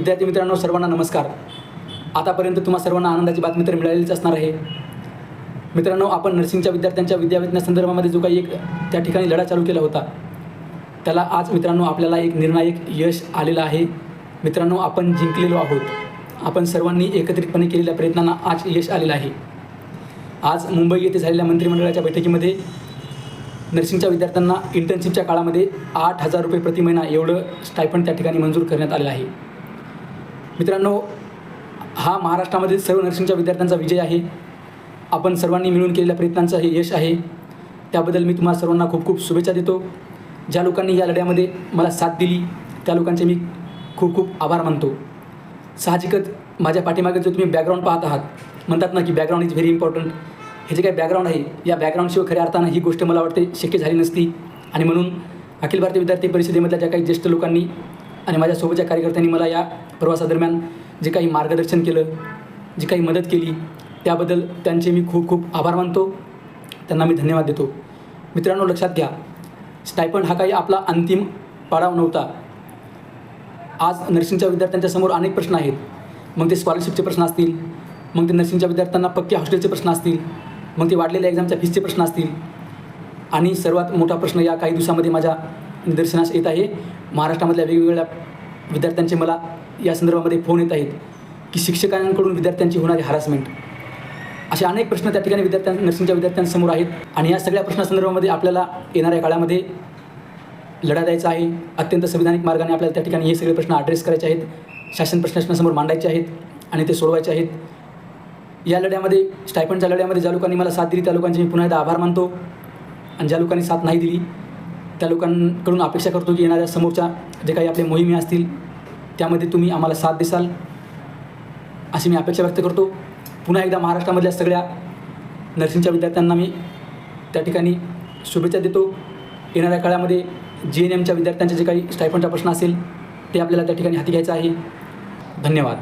विद्यार्थी मित्रांनो, सर्वांना नमस्कार. आतापर्यंत तुम्हा सर्वांना आनंदाची बातमी तर मिळालीच असणार आहे. मित्रांनो, आपण नर्सिंगच्या विद्यार्थ्यांच्या विद्यावेतनासंदर्भामध्ये जो काही एक त्या ठिकाणी लढा चालू केला होता, त्याला आज मित्रांनो आपल्याला एक निर्णायक यश आलेलं आहे. मित्रांनो, आपण जिंकलेलो आहोत. आपण सर्वांनी एकत्रितपणे केलेल्या प्रयत्नांना आज यश आलेलं आहे. आज मुंबई येथे झालेल्या मंत्रिमंडळाच्या बैठकीमध्ये नर्सिंगच्या विद्यार्थ्यांना इंटर्नशिपच्या काळामध्ये 8,000 रुपये प्रति महिना एवढं स्टायफंड त्या ठिकाणी मंजूर करण्यात आलेलं आहे. मित्रांनो, हा महाराष्ट्रामधील सर्व नर्सिंगच्या विद्यार्थ्यांचा विजय आहे. आपण सर्वांनी मिळून केलेल्या प्रयत्नांचं हे यश आहे. त्याबद्दल मी तुम्हा सर्वांना खूप खूप शुभेच्छा देतो. ज्या लोकांनी या लढ्यामध्ये मला साथ दिली त्या लोकांचे मी खूप खूप आभार मानतो. साहजिकच माझ्या पाठीमागे जो तुम्ही बॅकग्राऊंड पाहत आहात, म्हणतात ना की बॅकग्राऊंड इज व्हेरी इम्पॉर्टंट. हे जे काही बॅकग्राऊंड आहे, या बॅकग्राऊंडशिवाय खऱ्या अर्थानं ही गोष्ट मला वाटते शक्य झाली नसती. आणि म्हणून अखिल भारतीय विद्यार्थी परिषदेमधल्या ज्या काही ज्येष्ठ लोकांनी आणि माझ्यासोबतच्या कार्यकर्त्यांनी मला या प्रवासादरम्यान जे काही मार्गदर्शन केलं, जी काही मदत केली, त्याबद्दल त्यांचे मी खूप खूप आभार मानतो. त्यांना मी धन्यवाद देतो. मित्रांनो, लक्षात घ्या, स्टायफंड हा काही आपला अंतिम पाडाव नव्हता. आज नर्सिंगच्या विद्यार्थ्यांच्या समोर अनेक प्रश्न आहेत. मग ते स्कॉलरशिपचे प्रश्न असतील, मग ते नर्सिंगच्या विद्यार्थ्यांना पक्के हॉस्टेलचे प्रश्न असतील, मग ते वाढलेल्या एक्झामच्या फीसचे प्रश्न असतील. आणि सर्वात मोठा प्रश्न या काही दिवसामध्ये माझ्या निदर्शनास येत आहे. महाराष्ट्रामधल्या वेगवेगळ्या विद्यार्थ्यांचे मला या संदर्भामध्ये फोन येत आहेत की शिक्षकांकडून विद्यार्थ्यांची होणारी हॅरासमेंट, असे अनेक प्रश्न त्या ठिकाणी नर्सिंगच्या विद्यार्थ्यांसमोर आहेत. आणि या सगळ्या प्रश्नासंदर्भामध्ये आपल्याला येणाऱ्या काळामध्ये लढा द्यायचा आहे. अत्यंत संविधानिक मार्गाने आपल्याला त्या ठिकाणी हे सगळे प्रश्न ॲड्रेस करायचे आहेत, शासन प्रशासनासमोर मांडायचे आहेत आणि ते सोडवायचे आहेत. या लढ्यामध्ये, स्टायफंडच्या लढ्यामध्ये ज्या लोकांनी मला साथ दिली त्या लोकांचे मी पुन्हा एकदा आभार मानतो. आणि ज्या लोकांनी साथ नाही दिली त्या लोकांकडून अपेक्षा करतो की येणाऱ्या समोरच्या जे काही आपले मोहिमे असतील त्यामध्ये तुम्ही आम्हाला साथ देसाल, अशी मी अपेक्षा व्यक्त करतो. पुन्हा एकदा महाराष्ट्रामधल्या सगळ्या नर्सिंगच्या विद्यार्थ्यांना मी त्या ठिकाणी शुभेच्छा देतो. येणाऱ्या काळामध्ये GNMच्या विद्यार्थ्यांचे जे काही स्टायफंडचा प्रश्न असेल ते आपल्याला त्या ठिकाणी हाती घ्यायचा आहे. धन्यवाद.